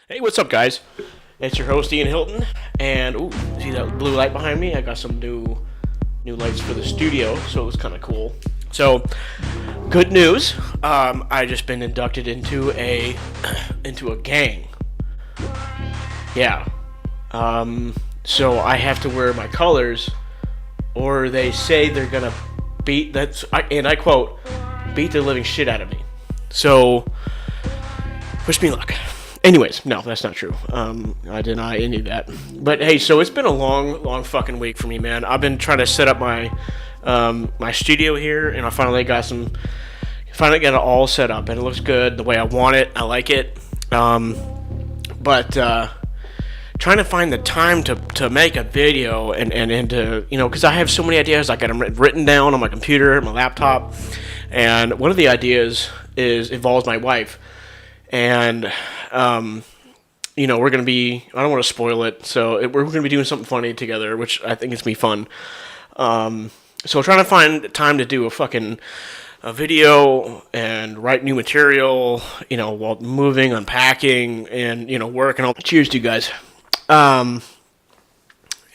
Hey, what's up, guys? It's your host Ian Hilton, and ooh, see that blue light behind me? I got some new lights for the studio, so it was kind of cool. So, good news. I just been inducted into a into a gang. Yeah. So I have to wear my colors, or they say they're gonna beat and I quote, beat the living shit out of me. So, wish me luck. Anyways, no, that's not true. I deny any of that. But hey, so it's been a long fucking week for me, man. I've been trying to set up my studio here, and I finally got it all set up, and it looks good the way I want it. I like it. But trying to find the time to make a video and to, because I have so many ideas. I got them written down on my computer, my laptop, and one of the ideas involves my wife. And, we're going to be, I don't want to spoil it, so we're going to be doing something funny together, which I think is going to be fun. So we're trying to find time to do a video and write new material, while moving, unpacking, and, work and all. Cheers to you guys.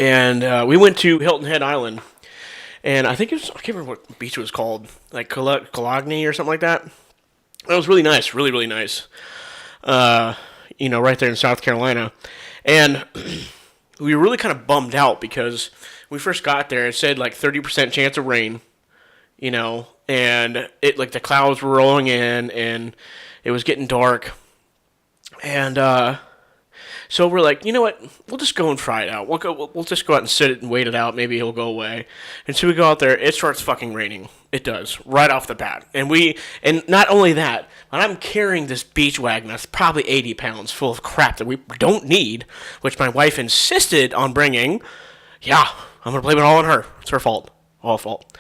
We went to Hilton Head Island, and I can't remember what beach it was called, like Cologne or something like that. It was really nice, really, really nice. Right there in South Carolina. And we were really kind of bummed out because we first got there, it said like 30% chance of rain, and it like the clouds were rolling in and it was getting dark. And so we're like, you know what? We'll just go and try it out. We'll just go out and sit it and wait it out. Maybe it'll go away. And so we go out there. It starts fucking raining. It does right off the bat. And not only that, but I'm carrying this beach wagon that's probably 80 pounds full of crap that we don't need, which my wife insisted on bringing. Yeah, I'm gonna blame it all on her. It's her fault. All fault.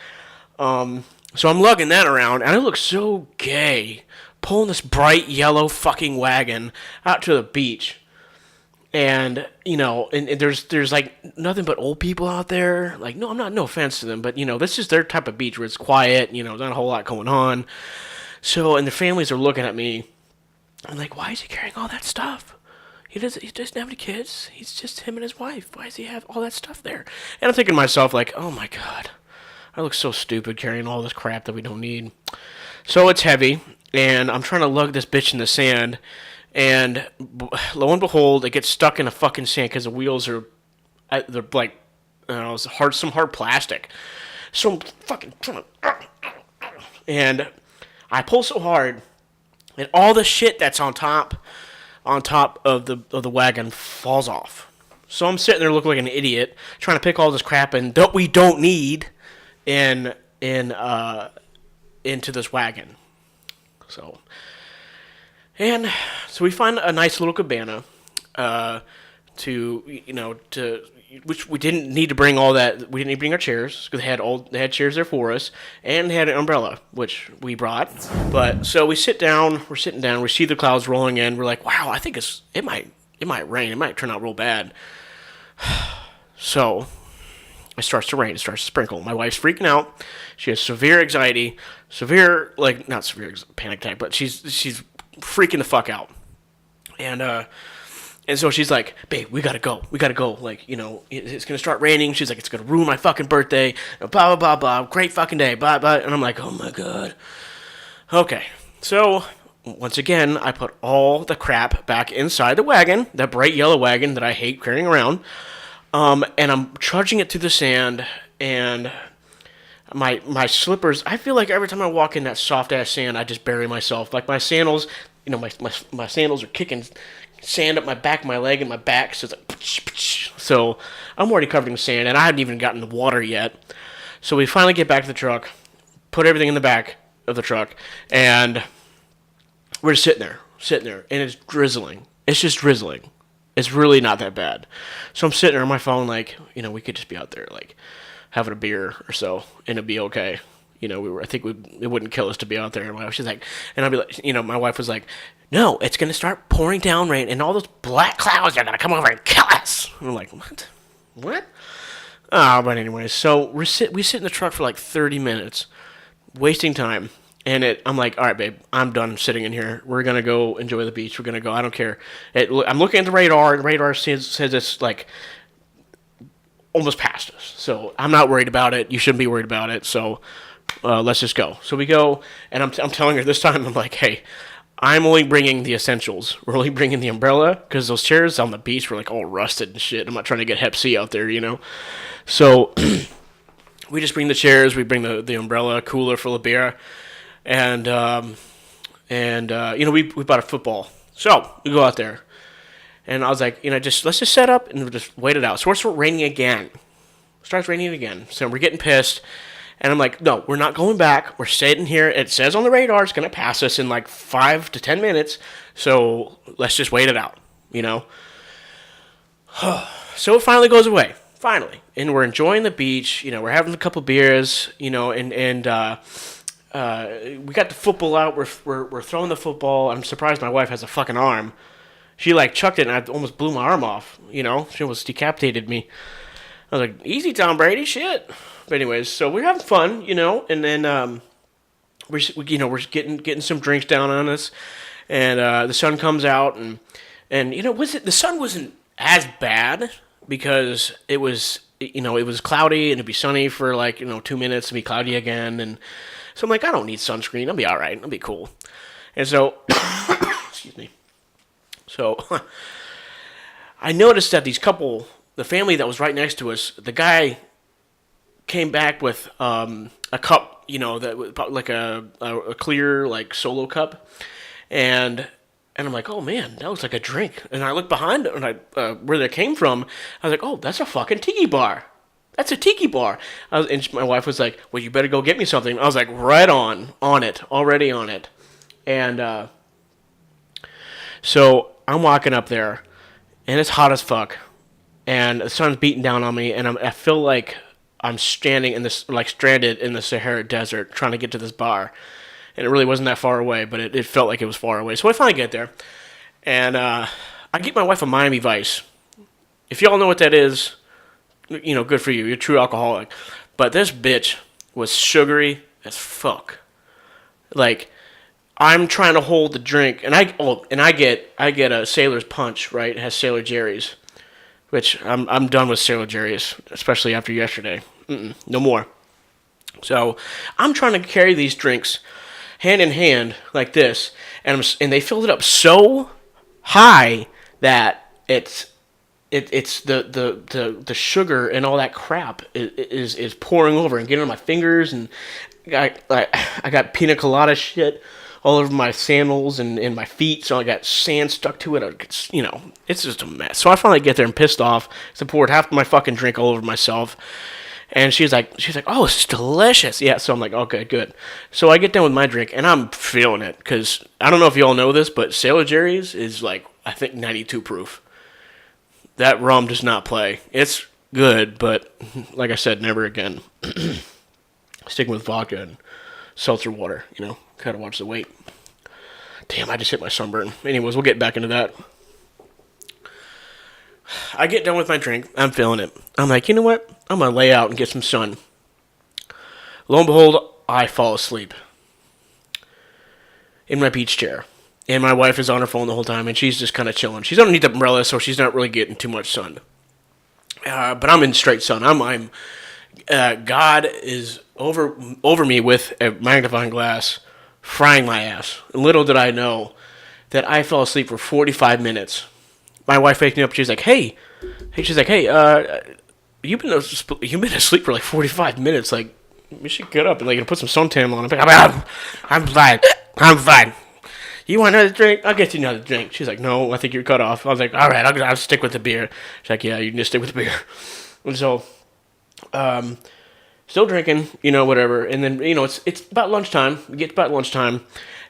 So I'm lugging that around, and I look so gay pulling this bright yellow fucking wagon out to the beach. And there's like nothing but old people out there. Like, no offense to them, but this is their type of beach where it's quiet. Not a whole lot going on. So, and the families are looking at me. I'm like, why is he carrying all that stuff? He doesn't have any kids. He's just him and his wife. Why does he have all that stuff there? And I'm thinking to myself, like, oh my god, I look so stupid carrying all this crap that we don't need. So it's heavy, and I'm trying to lug this bitch in the sand. And lo and behold, it gets stuck in the fucking sand because the wheels they're like, some hard plastic. So I'm fucking trying to, and I pull so hard, and all the shit that's on top of the wagon falls off. So I'm sitting there looking like an idiot, trying to pick all this crap that we don't need into this wagon. And so we find a nice little cabana, which we didn't need to bring all that. We didn't need to bring our chairs because they had chairs there for us, and they had an umbrella which we brought. But so we're sitting down, we see the clouds rolling in. We're like, wow, I think it might rain. It might turn out real bad. So it starts to rain. It starts to sprinkle. My wife's freaking out. She has severe anxiety, not severe panic attack, but she's freaking the fuck out. And so she's like, babe, we gotta go. Like, it's gonna start raining. She's like, it's gonna ruin my fucking birthday. Blah, blah, blah, blah. Great fucking day. Blah, blah. And I'm like, oh my god. Okay. So, once again, I put all the crap back inside the wagon, that bright yellow wagon that I hate carrying around. And I'm trudging it through the sand, and my slippers, I feel like every time I walk in that soft ass sand, I just bury myself. Like my sandals, my sandals are kicking sand up my back, my leg, and my back. So it's like, so I'm already covered in sand, and I hadn't even gotten the water yet. So we finally get back to the truck, put everything in the back of the truck, and we're just sitting there, and it's drizzling. It's just drizzling. It's really not that bad. So I'm sitting there on my phone, like, we could just be out there, like, having a beer or so, and it'd be okay. I think it wouldn't kill us to be out there. And she's like, and I'd be like, my wife was like, no, it's gonna start pouring down rain, and all those black clouds are gonna come over and kill us. And I'm like, what? But anyway, so we sit in the truck for like 30 minutes, wasting time, I'm like, all right, babe, I'm done sitting in here. We're gonna go enjoy the beach. We're gonna go. I don't care. I'm looking at the radar. The radar says it's like almost past us. So I'm not worried about it. You shouldn't be worried about it. So let's just go. So we go, and I'm telling her this time. I'm like, hey, I'm only bringing the essentials. We're only bringing the umbrella because those chairs on the beach were like all rusted and shit. I'm not trying to get Hep C out there, you know. So we just bring the chairs. We bring the umbrella, cooler full of beer, and we bought a football. So we go out there. And I was like, let's just set up and we'll just wait it out. So it starts raining again. So we're getting pissed. And I'm like, no, we're not going back. We're sitting here. It says on the radar it's going to pass us in like 5 to 10 minutes. So let's just wait it out, you know? So it finally goes away. Finally. And we're enjoying the beach. You know, we're having a couple beers, you know, and we got the football out. We're throwing the football. I'm surprised my wife has a fucking arm. She like chucked it and I almost blew my arm off, you know? She almost decapitated me. I was like, easy, Tom Brady, shit. But anyways, so we're having fun, you know, and then we're getting some drinks down on us, and the sun comes out, and you know, the sun wasn't as bad because it was cloudy and it'd be sunny for like 2 minutes and be cloudy again, and so I'm like, I don't need sunscreen, I'll be all right, I'll be cool, and so excuse me. So I noticed that the family that was right next to us, the guy came back with a cup, that like a clear like Solo cup, and I'm like, oh man, that was like a drink. And I looked behind it, and where that came from, I was like, oh, that's a fucking tiki bar. That's a tiki bar. And my wife was like, well, you better go get me something. I was like, right on it, already on it, and so I'm walking up there, and it's hot as fuck, and the sun's beating down on me, and I feel like I'm stranded in the Sahara Desert trying to get to this bar, and it really wasn't that far away, but it felt like it was far away. So I finally get there, and I get my wife a Miami Vice. If y'all know what that is, good for you. You're a true alcoholic. But this bitch was sugary as fuck. Like, I'm trying to hold the drink, and I get a Sailor's Punch, right? It has Sailor Jerry's, which I'm done with Sailor Jerry's, especially after yesterday. No more. So I'm trying to carry these drinks hand in hand like this, and they filled it up so high that it's the sugar and all that crap is pouring over and getting on my fingers, and I got pina colada shit all over my sandals and my feet, so I got sand stuck to it. It's just a mess. So I finally get there and pissed off. So I poured half my fucking drink all over myself. And she's like, oh, this is delicious. Yeah, so I'm like, okay, good. So I get done with my drink, and I'm feeling it, because I don't know if you all know this, but Sailor Jerry's is like, I think 92 proof. That rum does not play. It's good, but like I said, never again. Sticking with vodka and seltzer water, gotta watch the weight. Damn, I just hit my sunburn. Anyways, we'll get back into that. I get done with my drink. I'm feeling it. I'm like, you know what? I'm going to lay out and get some sun. Lo and behold, I fall asleep in my beach chair. And my wife is on her phone the whole time, and she's just kind of chilling. She's underneath the umbrella, so she's not really getting too much sun. But I'm in straight sun. God is over me with a magnifying glass, frying my ass. Little did I know that I fell asleep for 45 minutes. My wife wakes me up. She's like, "Hey," you've been asleep for like 45 minutes. Like, you should get up and like put some suntan on. I'm fine. You want another drink? I'll get you another drink. She's like, "No, I think you're cut off." I was like, "All right, I'll stick with the beer." She's like, "Yeah, you can just stick with the beer." And so, still drinking, whatever. And then, it's about lunchtime. We get to about lunchtime,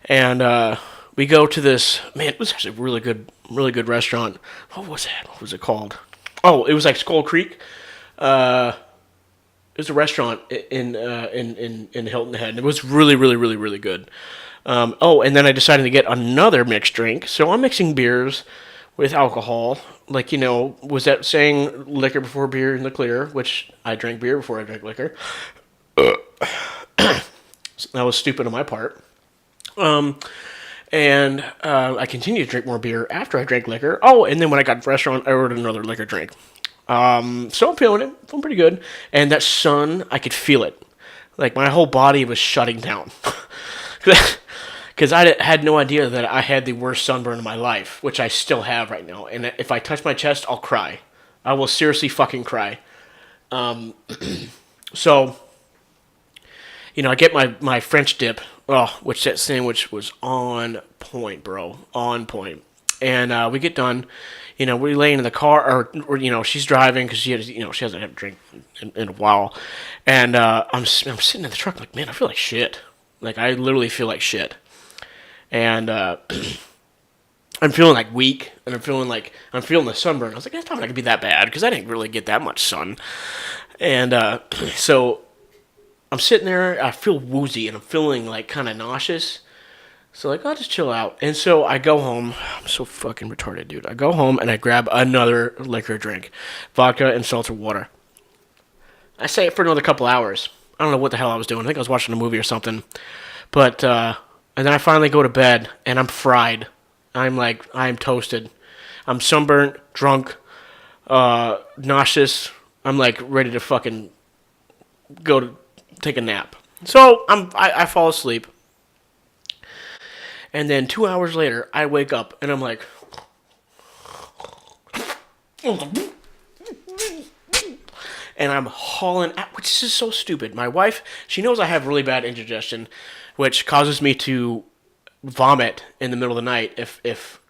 and we go to this. Man, it was actually a really good restaurant. What was that? What was it called? Oh, it was like Skull Creek. It was a restaurant in Hilton Head. It was really, really, really, really good. And then I decided to get another mixed drink. So I'm mixing beers with alcohol. Like, was that saying liquor before beer in the clear, which I drank beer before I drank liquor. So that was stupid on my part. And I continued to drink more beer after I drank liquor. Oh, and then when I got to the restaurant, I ordered another liquor drink. So I'm feeling it. Feeling pretty good. And that sun, I could feel it. Like, my whole body was shutting down. Because I had no idea that I had the worst sunburn of my life, which I still have right now. And if I touch my chest, I'll cry. I will seriously fucking cry. So, I get my French dip, which that sandwich was on point, bro. On point. And we get done. We lay in the car, or she's driving because she hasn't had a drink in a while. And I'm sitting in the truck like, man, I feel like shit. Like, I literally feel like shit. And I'm feeling like weak, and I'm feeling the sunburn. I was like, it's probably not gonna be that bad because I didn't really get that much sun. And so I'm sitting there, I feel woozy, and I'm feeling like kind of nauseous. So I'll just chill out. And so I go home. I'm so fucking retarded, dude. I go home and I grab another liquor drink, vodka and seltzer water. I say it for another couple hours. I don't know what the hell I was doing. I think I was watching a movie or something. But and then I finally go to bed and I'm fried. I'm toasted. I'm sunburnt, drunk, nauseous. I'm like ready to fucking go to take a nap. So I fall asleep. And then 2 hours later, I wake up and I'm like, and I'm hauling out, which is so stupid. My wife, she knows I have really bad indigestion, which causes me to vomit in the middle of the night if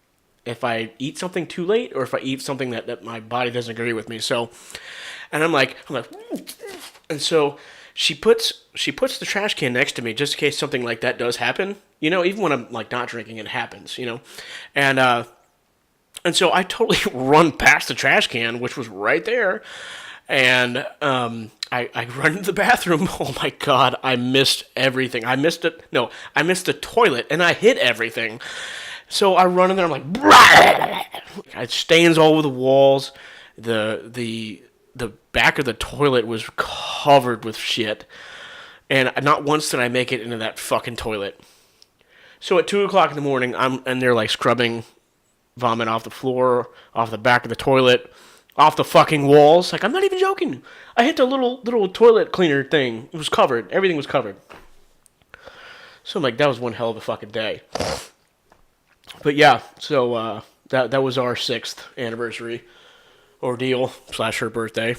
I eat something too late or if I eat something that my body doesn't agree with me. So, and I'm like, and so she puts the trash can next to me just in case something like that does happen. Even when I'm like not drinking, it happens. And so I totally run past the trash can, which was right there, and I run into the bathroom. Oh my god, I missed everything. I missed it. No, I missed the toilet, and I hit everything. So I run in there. I'm like, it stains all over the walls. The back of the toilet was covered with shit, and not once did I make it into that fucking toilet. So at 2 o'clock in the morning, I'm in there like scrubbing vomit off the floor, off the back of the toilet, off the fucking walls. Like, I'm not even joking. I hit the little toilet cleaner thing. It was covered. Everything was covered. So I'm like, that was one hell of a fucking day. But yeah, so that was our 6th anniversary ordeal / her birthday.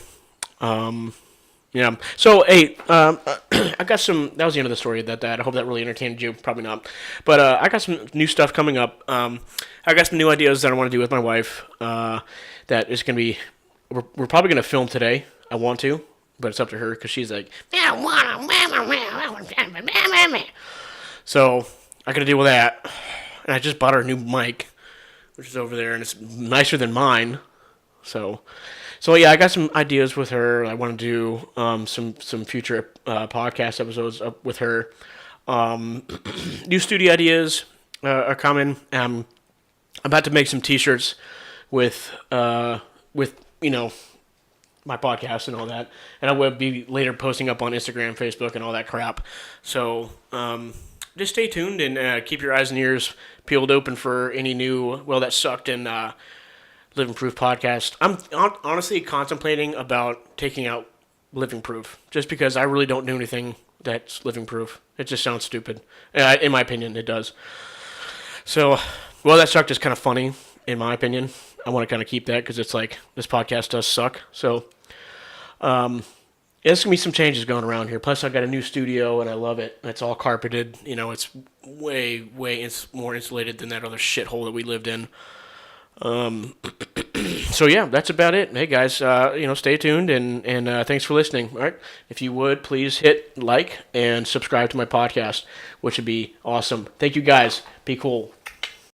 Yeah. So, hey, I got some. That was the end of the story. That I hope that really entertained you. Probably not. But I got some new stuff coming up. I got some new ideas that I want to do with my wife. That is going to be. We're probably going to film today. I want to, but it's up to her because she's like, I don't want to. So I got to deal with that. And I just bought her a new mic, which is over there, and it's nicer than mine. So yeah, I got some ideas with her. I want to do some future podcast episodes with her. New studio ideas are coming. I'm about to make some T-shirts with my podcast and all that, and I will be later posting up on Instagram, Facebook, and all that crap. So just stay tuned and keep your eyes and ears peeled open for any new. Well, that sucked and. Living Proof podcast. I'm honestly contemplating about taking out Living Proof just because I really don't do anything that's Living Proof. It just sounds stupid. In my opinion, it does. So, well, that sucked is kind of funny, in my opinion. I want to kind of keep that because it's like this podcast does suck. So, there's going to be some changes going around here. Plus, I've got a new studio and I love it. It's all carpeted. It's way more insulated than that other shithole that we lived in. So yeah, that's about it. Hey guys, stay tuned and thanks for listening. All right. If you would, please hit like and subscribe to my podcast, which would be awesome. Thank you guys. Be cool.